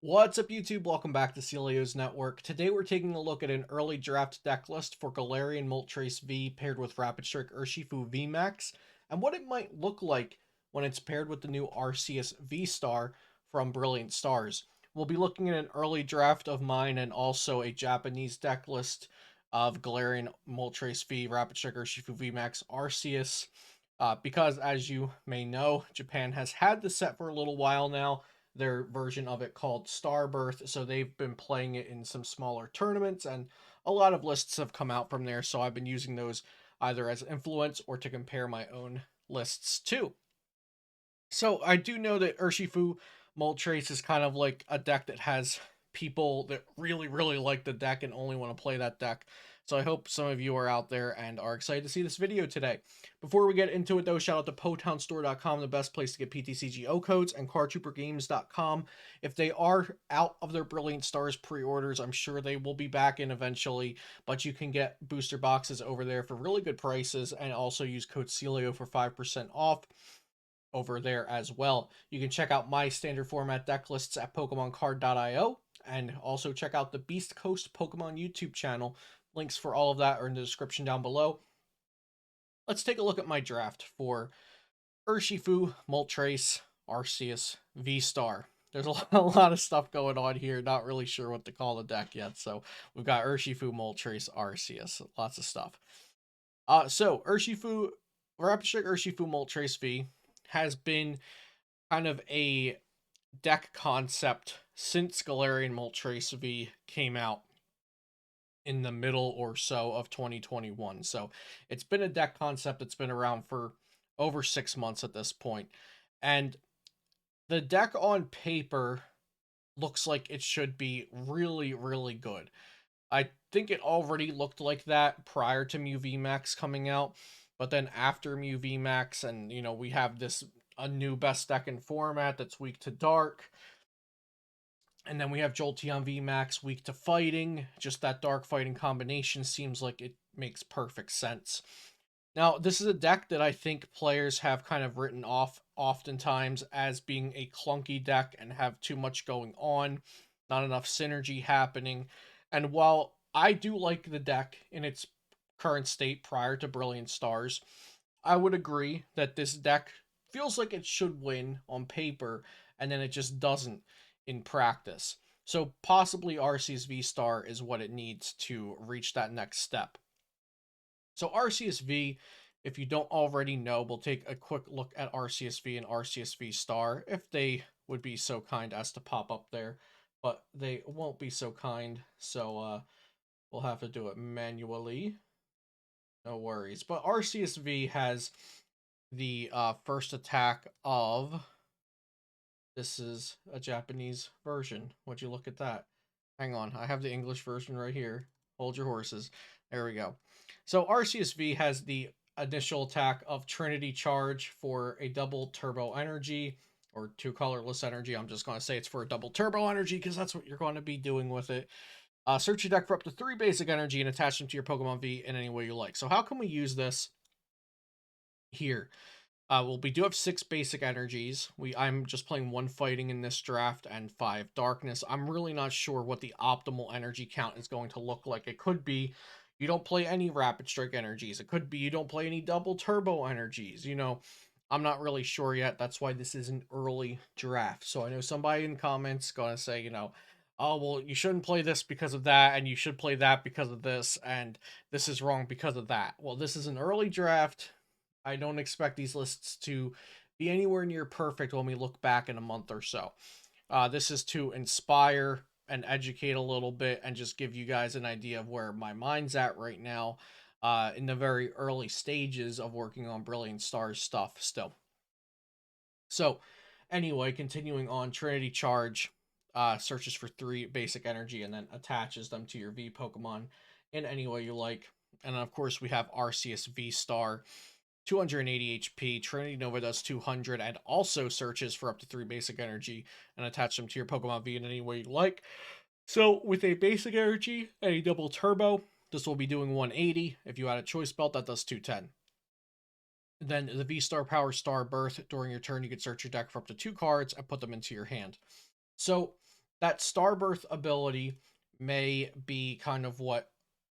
What's up, YouTube? Welcome back to Celio's Network. Today we're taking a look at an early draft deck list for Galarian Moltres V paired with Rapid Strike Urshifu VMAX, and what it might look like when it's paired with the new Arceus V-Star from Brilliant Stars. We'll be looking at an early draft of mine and also a Japanese deck list of Galarian Moltres V, Rapid Strike Urshifu VMAX, Arceus, because as you may know, Japan has had this set for a little while now, their version of it called Starbirth. So they've been playing it in some smaller tournaments, and a lot of lists have come out from there. So I've been using those either as influence or to compare my own lists to. So I do know that Urshifu Moltres is kind of like a deck that has people that really like the deck and only want to play that deck. So I hope some of you are out there and are excited to see this video today. Before we get into it though, shout out to PotownStore.com, the best place to get PTCGO codes, and CardTrooperGames.com. If they are out of their Brilliant Stars pre-orders, I'm sure they will be back in eventually, but you can get booster boxes over there for really good prices and also use code CELIO for 5% off over there as well. You can check out my standard format deck lists at PokemonCard.io and also check out the Beast Coast Pokemon YouTube channel. Links for all of that are in the description down below. Let's take a look at my draft for Urshifu, Moltres, Arceus, V-Star. There's a lot of stuff going on here. Not really sure what to call the deck yet. So we've got Urshifu, Moltres, Arceus. Lots of stuff. So Urshifu, Rapid Strike Urshifu Moltres V has been kind of a deck concept since Galarian Moltres V came out in the middle or so of 2021. So it's been a deck concept that's been around for over 6 months at this point. And the deck on paper looks like it should be really good. I think it already looked like that prior to Mew VMAX coming out, but then after Mew VMAX, and we have a new best deck in format that's weak to dark, and then we have Jolteon VMAX weak to fighting. Just that dark fighting combination seems like it makes perfect sense. Now, this is a deck that I think players have kind of written off oftentimes as being a clunky deck and have too much going on, not enough synergy happening. And while I do like the deck in its current state prior to Brilliant Stars, I would agree that this deck feels like it should win on paper, and then it just doesn't in practice. So possibly Arceus V-Star is what it needs to reach that next step. So Arceus V, if you don't already know, we'll take a quick look at Arceus V and Arceus V Star, if they would be so kind as to pop up there, but they won't be so kind, so we'll have to do it manually. No worries. But Arceus V has the first attack of... This is a Japanese version. Would you look at that? Hang on, I have the English version right here. Hold your horses. There we go. So Arceus V has the initial attack of Trinity Charge for a double turbo energy, or two colorless energy. I'm just going to say it's for a double turbo energy because that's what you're going to be doing with it. Search your deck for up to 3 basic energy and attach them to your Pokemon V in any way you like. So how can we use this here? Well, we do have 6 basic energies. I'm just playing 1 fighting in this draft and 5 darkness. I'm really not sure what the optimal energy count is going to look like. It could be you don't play any rapid strike energies. It could be you don't play any double turbo energies. I'm not really sure yet. That's why this is an early draft. So I know somebody in comments gonna say, oh, well, you shouldn't play this because of that, and you should play that because of this, and this is wrong because of that. Well, this is an early draft. I don't expect these lists to be anywhere near perfect when we look back in a month or so. This is to inspire and educate a little bit and just give you guys an idea of where my mind's at right now in the very early stages of working on Brilliant Stars stuff still. So anyway, continuing on, Trinity Charge searches for 3 basic energy and then attaches them to your V Pokemon in any way you like. And of course, we have Arceus V Star, 280 HP. Trinity Nova does 200 and also searches for up to 3 basic energy and attach them to your Pokemon V in any way you like. So with a basic energy and a double turbo, this will be doing 180. If you add a choice belt, that does 210. Then the V-Star Power Star Birth, during your turn, you can search your deck for up to 2 cards and put them into your hand. So that Starbirth ability may be kind of what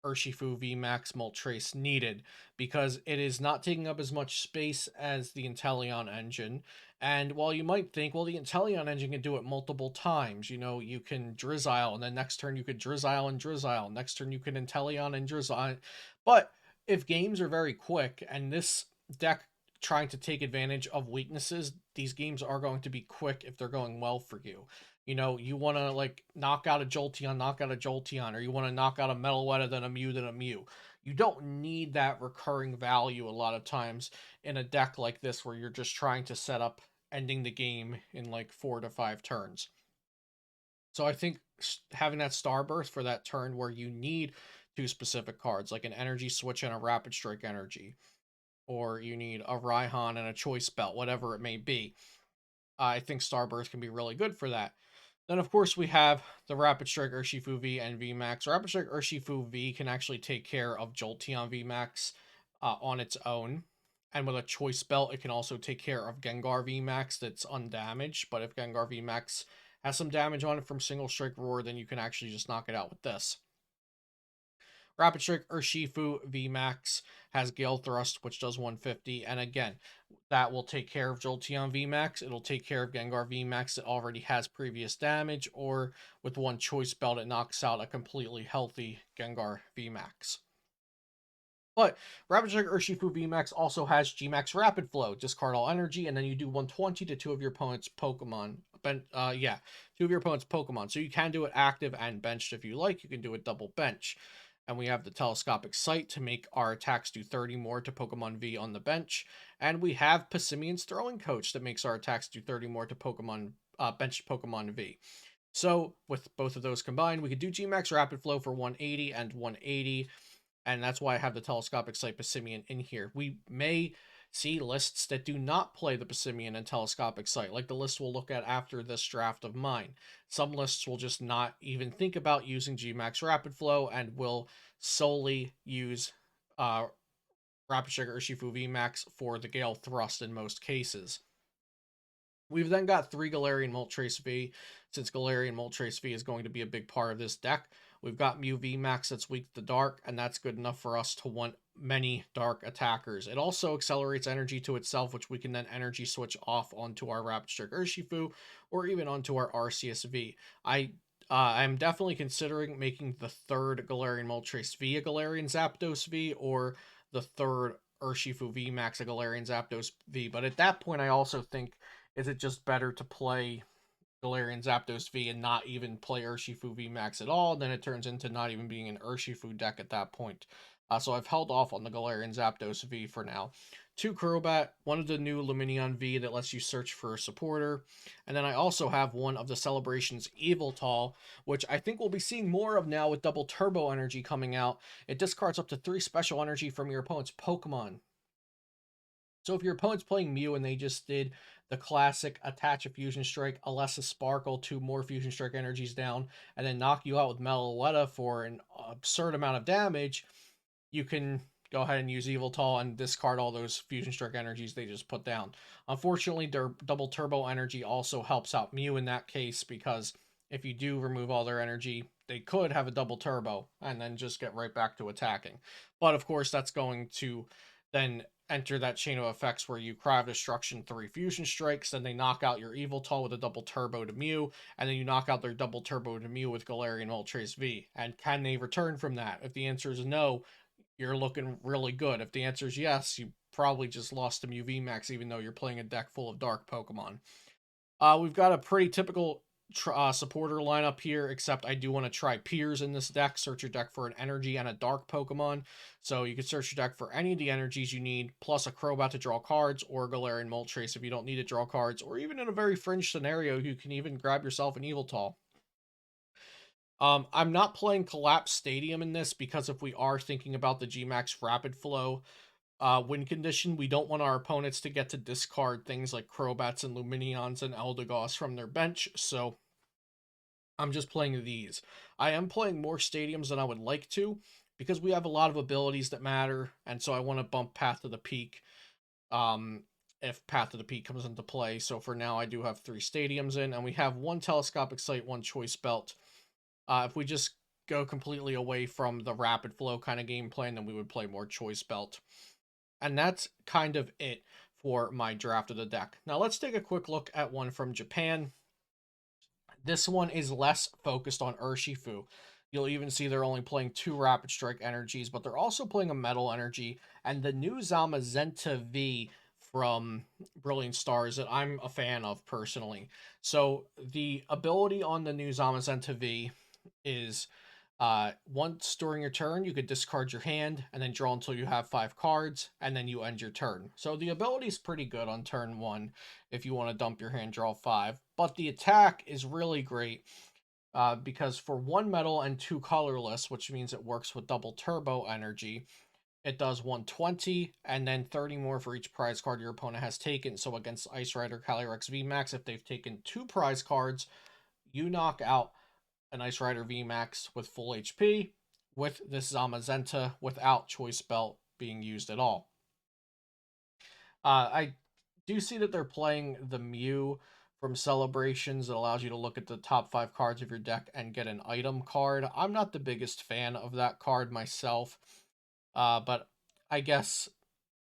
Urshifu VMAX Moltres needed, because it is not taking up as much space as the Inteleon engine. And while you might think, well, the Inteleon engine can do it multiple times, you know, you can Drizzile, and then next turn you could Drizzile and Drizzile, next turn you can Inteleon and Drizzile. But if games are very quick, and this deck trying to take advantage of weaknesses, these games are going to be quick if they're going well for you. You know, you want to like knock out a Jolteon, knock out a Jolteon, or you want to knock out a Metaletta, then a Mew, then a Mew. You don't need that recurring value a lot of times in a deck like this where you're just trying to set up ending the game in like 4 to 5 turns. So I think having that Starburst for that turn where you need two specific cards, like an Energy Switch and a Rapid Strike Energy, or you need a Raihan and a Choice Belt, whatever it may be. I think Starburst can be really good for that. Then, of course, we have the Rapid Strike Urshifu V and VMAX. Rapid Strike Urshifu V can actually take care of Jolteon VMAX on its own. And with a Choice Belt, it can also take care of Gengar VMAX that's undamaged. But if Gengar VMAX has some damage on it from Single Strike Roar, then you can actually just knock it out with this. Rapid Strike Urshifu VMAX has Gale Thrust, which does 150. And again, that will take care of Jolteon VMAX. It'll take care of Gengar VMAX that already has previous damage, or with one Choice Belt, it knocks out a completely healthy Gengar VMAX. But Rapid Strike Urshifu VMAX also has Gmax Rapid Flow. Discard all energy, and then you do 120 to two of your opponent's Pokemon. Yeah, two of your opponent's Pokemon. So you can do it active and benched if you like. You can do it double bench. And we have the Telescopic Sight to make our attacks do 30 more to Pokemon V on the bench. And we have Passimian's Throwing Coach that makes our attacks do 30 more to Pokemon bench Pokemon V. So with both of those combined, we could do Gmax Rapid Flow for 180 and 180. And that's why I have the Telescopic Sight Passimian in here. We may see lists that do not play the Passimian and Telescopic Sight, like the list we'll look at after this draft of mine. Some lists will just not even think about using Gmax Rapid Flow and will solely use Rapid Strike Urshifu VMAX for the Gale Thrust in most cases. We've then got 3 Galarian Moltres V, since Galarian Moltres V is going to be a big part of this deck. We've got Mew VMAX that's weak to dark, and that's good enough for us to want many dark attackers. It also accelerates energy to itself, which we can then energy switch off onto our Rapid Strike Urshifu, or even onto our Arceus V. I'm definitely considering making the third Galarian Moltres V a Galarian Zapdos V, or the third Urshifu VMAX a Galarian Zapdos V. But at that point, I also think, is it just better to play Galarian Zapdos V and not even play Urshifu VMAX at all? Then it turns into not even being an Urshifu deck at that point. So I've held off on the Galarian Zapdos V for now. 2 Crobat, one of the new Lumineon V that lets you search for a supporter. And then I also have one of the Celebrations Yveltal, which I think we'll be seeing more of now with double turbo energy coming out. It discards up to 3 special energy from your opponent's Pokemon. So if your opponent's playing Mew and they just did the classic attach a Fusion Strike, a less a Sparkle, 2 more Fusion Strike energies down, and then knock you out with Metaletta for an absurd amount of damage, you can go ahead and use Yveltal and discard all those Fusion Strike energies they just put down. Unfortunately, their double turbo energy also helps out Mew in that case, because if you do remove all their energy, they could have a double turbo and then just get right back to attacking. But of course, that's going to then enter that chain of effects where you Cry of Destruction 3 Fusion Strikes, then they knock out your Yveltal with a double turbo to Mew, and then you knock out their double turbo to Mew with Galarian Moltres V. And can they return from that? If the answer is no, you're looking really good. If the answer is yes, you probably just lost to Mew VMAX, even though you're playing a deck full of dark Pokemon. We've got a pretty typical supporter lineup here, except I do want to try Piers in this deck. Search your deck for an energy and a dark Pokemon. So you can search your deck for any of the energies you need, plus a Crobat to draw cards, or Galarian Moltres if you don't need to draw cards, or even in a very fringe scenario, you can even grab yourself an Yveltal. I'm not playing Collapse Stadium in this, because if we are thinking about the Gmax Rapid Flow win condition, we don't want our opponents to get to discard things like Crobats and Lumineons and Eldegoss from their bench, so I'm just playing these. I am playing more stadiums than I would like to, because we have a lot of abilities that matter, and so I want to bump Path to the Peak. if Path of the Peak comes into play. So for now, I do have 3 stadiums in, and we have 1 telescopic sight, 1 choice belt. If we just go completely away from the rapid flow kind of game plan, then we would play more choice belt. And that's kind of it for my draft of the deck. Now let's take a quick look at one from Japan. This one is less focused on Urshifu. You'll even see they're only playing 2 Rapid Strike energies, but they're also playing a Metal energy and the new Zamazenta V from Brilliant Stars that I'm a fan of personally. So the ability on the new Zamazenta V is once during your turn, you could discard your hand and then draw until you have 5 cards, and then you end your turn. So the ability is pretty good on turn 1 if you want to dump your hand, draw 5. But the attack is really great because for 1 metal and 2 colorless, which means it works with double turbo energy, it does 120 and then 30 more for each prize card your opponent has taken. So against Ice Rider, Calyrex VMAX, if they've taken 2 prize cards, you knock out an Ice Rider VMAX with full HP with this Zamazenta without Choice Belt being used at all. I do see that they're playing the Mew from Celebrations that allows you to look at the top 5 cards of your deck and get an item card. I'm not the biggest fan of that card myself, but I guess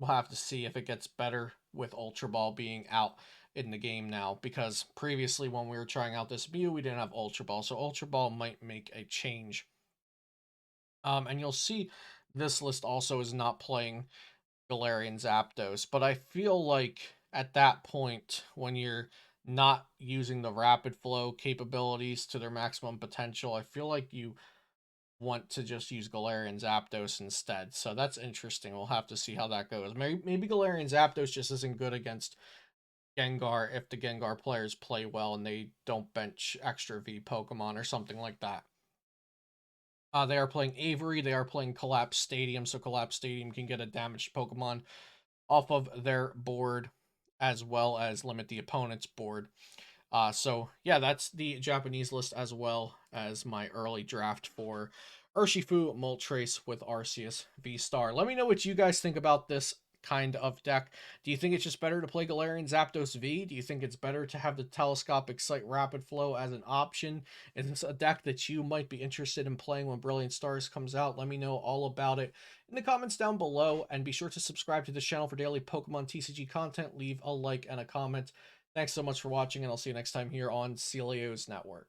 we'll have to see if it gets better with Ultra Ball being out in the game now, because previously when we were trying out this Mew, we didn't have Ultra Ball, so Ultra Ball might make a change. And you'll see this list also is not playing Galarian Zapdos, but I feel like at that point, when you're not using the rapid flow capabilities to their maximum potential, I feel like you want to just use Galarian Zapdos instead. So that's interesting. We'll have to see how that goes. Maybe Galarian Zapdos just isn't good against Gengar if the Gengar players play well and they don't bench extra V Pokemon or something like that. They are playing Avery. They are playing Collapse Stadium, so Collapse Stadium can get a damaged Pokemon off of their board as well as limit the opponent's board. So yeah, that's the Japanese list as well as my early draft for Urshifu Moltres with Arceus V-Star. Let me know what you guys think about this kind of deck. Do you think it's just better to play Galarian Zapdos V? Do you think it's better to have the Telescopic Sight Rapid Flow as an option? Is this a deck that you might be interested in playing when Brilliant Stars comes out? Let me know all about it in the comments down below, and be sure to subscribe to this channel for daily Pokemon TCG content. Leave a like and a comment. Thanks so much for watching, and I'll see you next time here on Celio's Network.